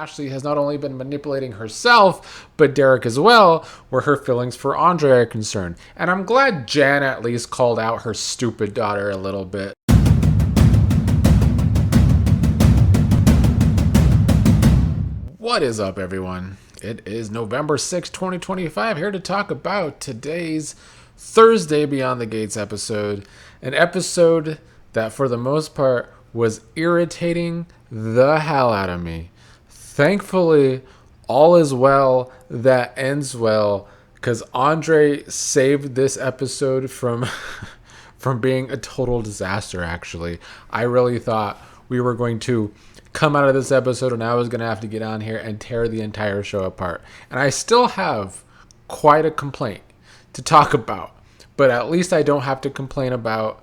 Ashley has not only been manipulating herself, but Derek as well, where her feelings for Andre are concerned. And I'm glad Jan at least called out her stupid daughter a little bit. What is up, everyone? It is November 6, 2025, here to talk about today's Thursday Beyond the Gates episode. An episode that, for the most part, was irritating the hell out of me. Thankfully, all is well that ends well, because Andre saved this episode from being a total disaster, actually. I really thought we were going to come out of this episode and I was going to have to get on here and tear the entire show apart. And I still have quite a complaint to talk about, but at least I don't have to complain about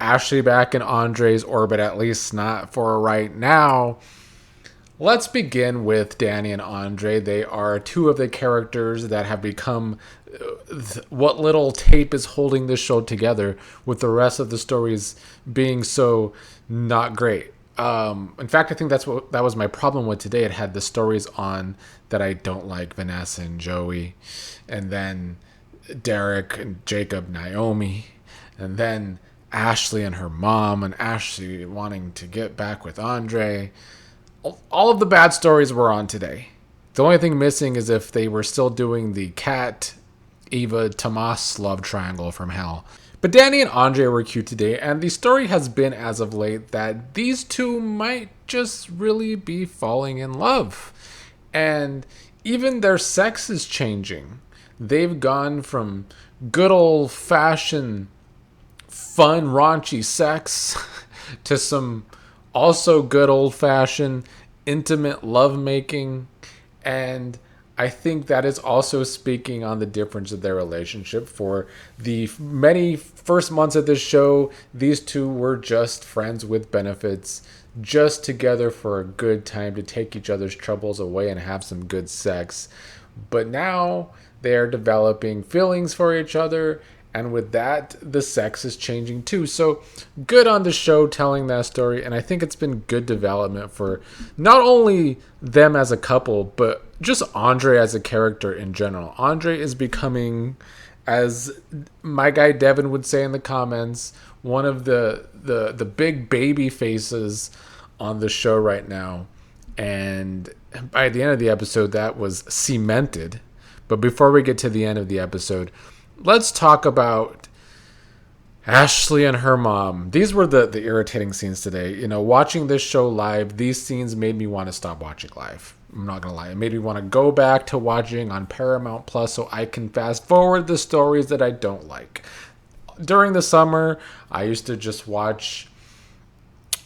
Ashley back in Andre's orbit, at least not for right now. Let's begin with Dani and Andre. They are two of the characters that have become what little tape is holding this show together, with the rest of the stories being so not great. In fact, I think that was my problem with today. It had the stories on that I don't like, Vanessa and Joey, and then Derek and Jacob, Naomi, and then Ashley and her mom, and Ashley wanting to get back with Andre. All of the bad stories were on today. The only thing missing is if they were still doing the Kat, Eva, Tomas love triangle from hell. But Dani and Andre were cute today, and the story has been as of late that these two might just really be falling in love. And even their sex is changing. They've gone from good old-fashioned fun, raunchy sex to some also good old-fashioned intimate lovemaking. And I think that is also speaking on the difference of their relationship. For the many first months of this show, these two were just friends with benefits, just together for a good time to take each other's troubles away and have some good sex. But now they are developing feelings for each other, and with that, the sex is changing too. So good on the show telling that story, and I think it's been good development for not only them as a couple, but just Andre as a character in general. Andre is becoming, as my guy Devin would say in the comments, one of the big baby faces on the show right now. And by the end of the episode, that was cemented. But before we get to the end of the episode, let's talk about Ashley and her mom. These were the irritating scenes today. You know, watching this show live, these scenes made me want to stop watching live. I'm not going to lie. It made me want to go back to watching on Paramount Plus so I can fast forward the stories that I don't like. During the summer, I used to just watch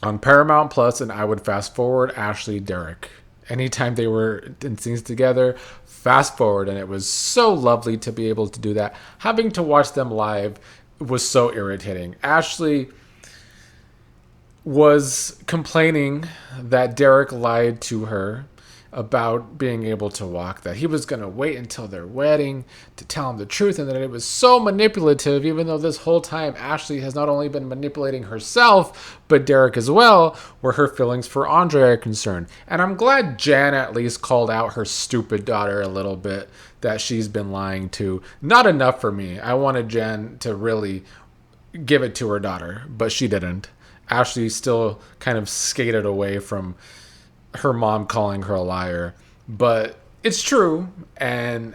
on Paramount Plus and I would fast forward Ashley, Derek. Anytime they were in scenes together, fast forward, and it was so lovely to be able to do that. Having to watch them live was so irritating. Ashley was complaining that Derek lied to her about being able to walk, that he was going to wait until their wedding to tell him the truth, and that it was so manipulative, even though this whole time Ashley has not only been manipulating herself, but Derek as well, where her feelings for Andre are concerned. And I'm glad Jan at least called out her stupid daughter a little bit, that she's been lying to. Not enough for me. I wanted Jan to really give it to her daughter, but she didn't. Ashley still kind of skated away from her mom calling her a liar, but it's true. And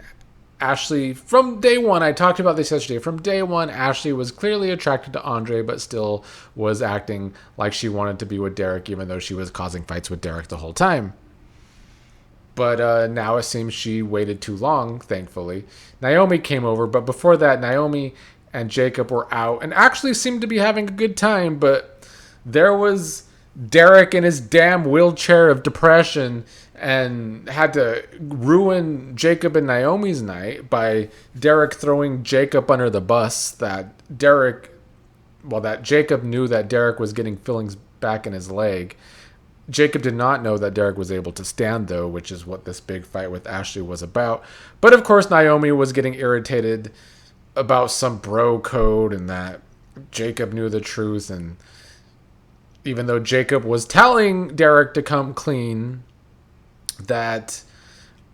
Ashley, from day one, I talked about this yesterday, from day one, Ashley was clearly attracted to Andre, but still was acting like she wanted to be with Derek, even though she was causing fights with Derek the whole time. But now it seems she waited too long, thankfully. Naomi came over, but before that, Naomi and Jacob were out and actually seemed to be having a good time, but there was Derek in his damn wheelchair of depression and had to ruin Jacob and Naomi's night by Derek throwing Jacob under the bus. That Jacob knew that Derek was getting fillings back in his leg. Jacob did not know that Derek was able to stand, though, which is what this big fight with Ashley was about. But of course, Naomi was getting irritated about some bro code and that Jacob knew the truth, and even though Jacob was telling Derek to come clean, that,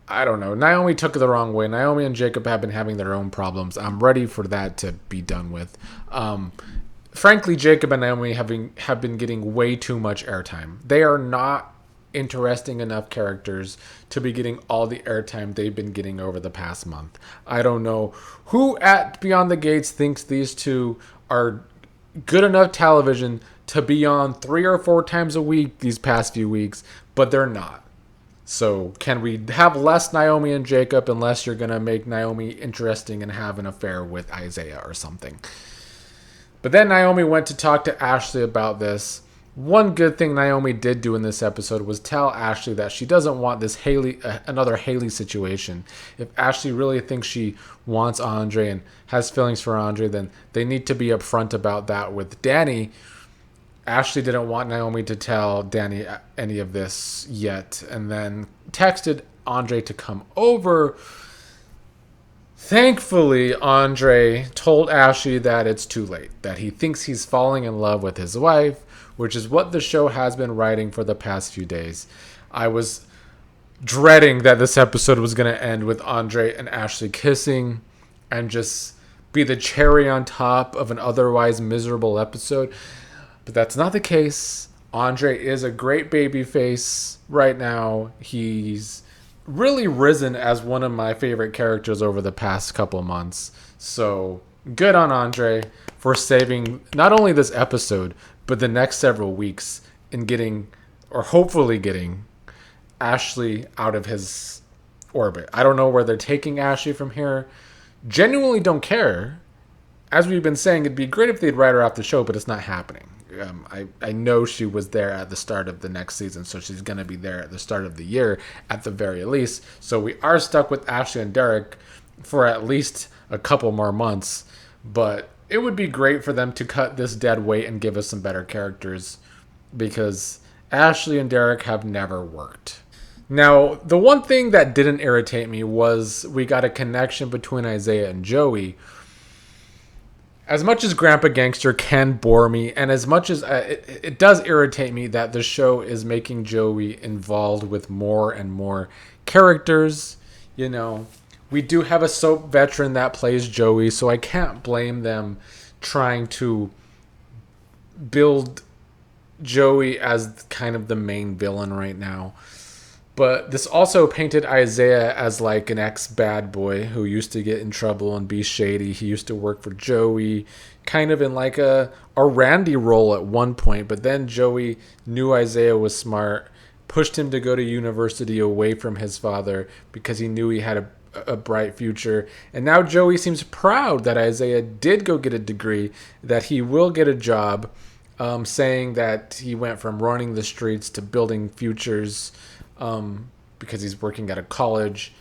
I don't know, Naomi took it the wrong way. Naomi and Jacob have been having their own problems. I'm ready for that to be done with. Frankly, Jacob and Naomi have been getting way too much airtime. They are not interesting enough characters to be getting all the airtime they've been getting over the past month. I don't know who at Beyond the Gates thinks these two are good enough television to be on 3 or 4 times a week these past few weeks, but they're not. So can we have less Naomi and Jacob unless you're going to make Naomi interesting and have an affair with Izaiah or something? But then Naomi went to talk to Ashley about this. One good thing Naomi did do in this episode was tell Ashley that she doesn't want this another Haley situation. If Ashley really thinks she wants Andre and has feelings for Andre, then they need to be upfront about that with Dani. Ashley didn't want Naomi to tell Dani any of this yet, and then texted Andre to come over. Thankfully, Andre told Ashley that it's too late, that he thinks he's falling in love with his wife, which is what the show has been writing for the past few days. I was dreading that this episode was going to end with Andre and Ashley kissing and just be the cherry on top of an otherwise miserable episode. But that's not the case. Andre is a great baby face right now. He's really risen as one of my favorite characters over the past couple months. So good on Andre for saving not only this episode, but the next several weeks in getting, or hopefully getting, Ashley out of his orbit. I don't know where they're taking Ashley from here. Genuinely don't care. As we've been saying, it'd be great if they'd write her off the show, but it's not happening. I know she was there at the start of the next season, so she's going to be there at the start of the year at the very least. So we are stuck with Ashley and Derek for at least a couple more months. But it would be great for them to cut this dead weight and give us some better characters, because Ashley and Derek have never worked. Now, the one thing that didn't irritate me was we got a connection between Izaiah and Joey. As much as Grandpa Gangster can bore me, and as much as it does irritate me that the show is making Joey involved with more and more characters, you know, we do have a soap veteran that plays Joey, so I can't blame them trying to build Joey as kind of the main villain right now. But this also painted Izaiah as like an ex-bad boy who used to get in trouble and be shady. He used to work for Joey, kind of in like a Randy role at one point. But then Joey knew Izaiah was smart, pushed him to go to university away from his father because he knew he had a bright future. And now Joey seems proud that Izaiah did go get a degree, that he will get a job, saying that he went from running the streets to building futures, because he's working at a college.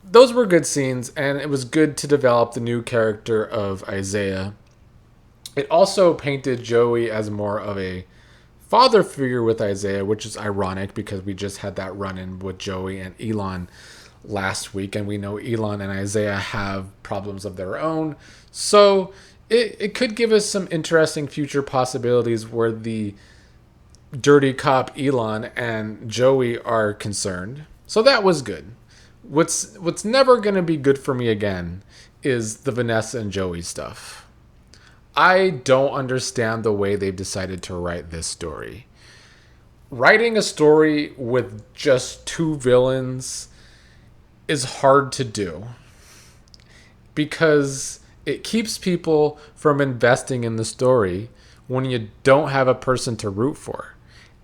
Those were good scenes, and it was good to develop the new character of Izaiah. It also painted Joey as more of a father figure with Izaiah, which is ironic because we just had that run-in with Joey and Elon last week, and we know Elon and Izaiah have problems of their own. So it could give us some interesting future possibilities where the dirty cop Elon and Joey are concerned. So that was good. What's never going to be good for me again is the Vanessa and Joey stuff. I don't understand the way they've decided to write this story. Writing a story with just 2 villains is hard to do because it keeps people from investing in the story when you don't have a person to root for.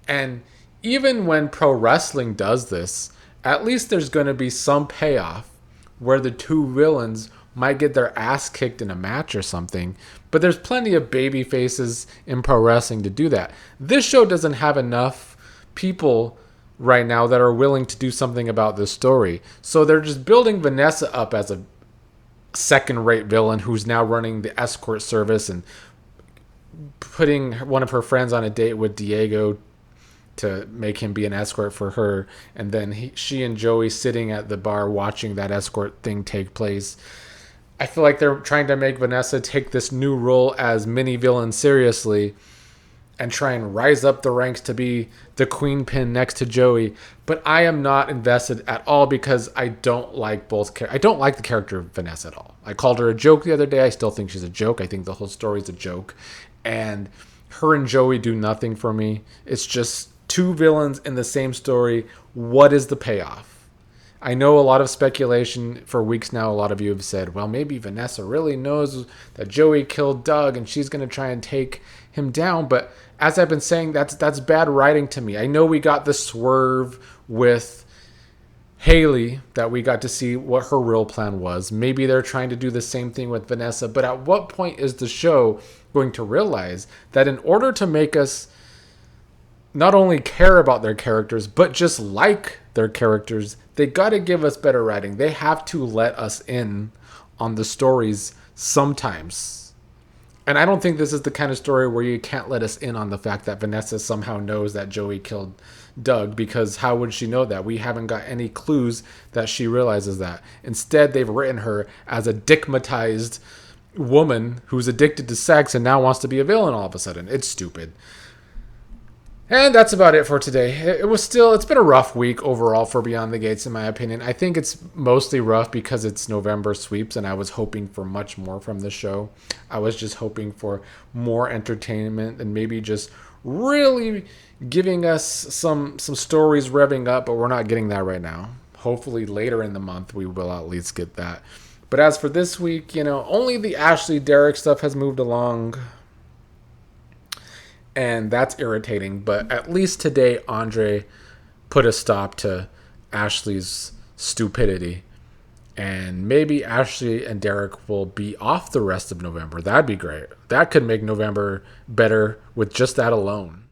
And even when pro wrestling does this, at least there's going to be some payoff where the 2 villains might get their ass kicked in a match or something. But there's plenty of baby faces in pro wrestling to do that. This show doesn't have enough people right now that are willing to do something about this story. So they're just building Vanessa up as a second-rate villain who's now running the escort service and putting one of her friends on a date with Diego to make him be an escort for her, and then she and Joey sitting at the bar watching that escort thing take place. I feel like they're trying to make Vanessa take this new role as mini villain seriously, and try and rise up the ranks to be the queen pin next to Joey. But I am not invested at all because I don't like I don't like the character of Vanessa at all. I called her a joke the other day. I still think she's a joke. I think the whole story is a joke. And her and Joey do nothing for me. It's just two villains in the same story. What is the payoff? I know a lot of speculation for weeks now. A lot of you have said, well, maybe Vanessa really knows that Joey killed Doug and she's going to try and take him down. But as I've been saying, that's bad writing to me. I know we got the swerve with Haley, that we got to see what her real plan was. Maybe they're trying to do the same thing with Vanessa. But at what point is the show going to realize that in order to make us not only care about their characters, but just like their characters, they got to give us better writing. They have to let us in on the stories sometimes. And I don't think this is the kind of story where you can't let us in on the fact that Vanessa somehow knows that Joey killed Doug, because how would she know that? We haven't got any clues that she realizes that. Instead, they've written her as a dickmatized woman who's addicted to sex and now wants to be a villain all of a sudden. It's stupid. And that's about it for today. It's been a rough week overall for Beyond the Gates, in my opinion. I think it's mostly rough because it's November sweeps, and I was hoping for much more from the show. I was just hoping for more entertainment and maybe just really giving us some stories revving up, but we're not getting that right now. Hopefully later in the month we will at least get that. But as for this week, only the Ashley Derek stuff has moved along. And that's irritating. But at least today, Andre put a stop to Ashley's stupidity. And maybe Ashley and Derek will be off the rest of November. That'd be great. That could make November better with just that alone.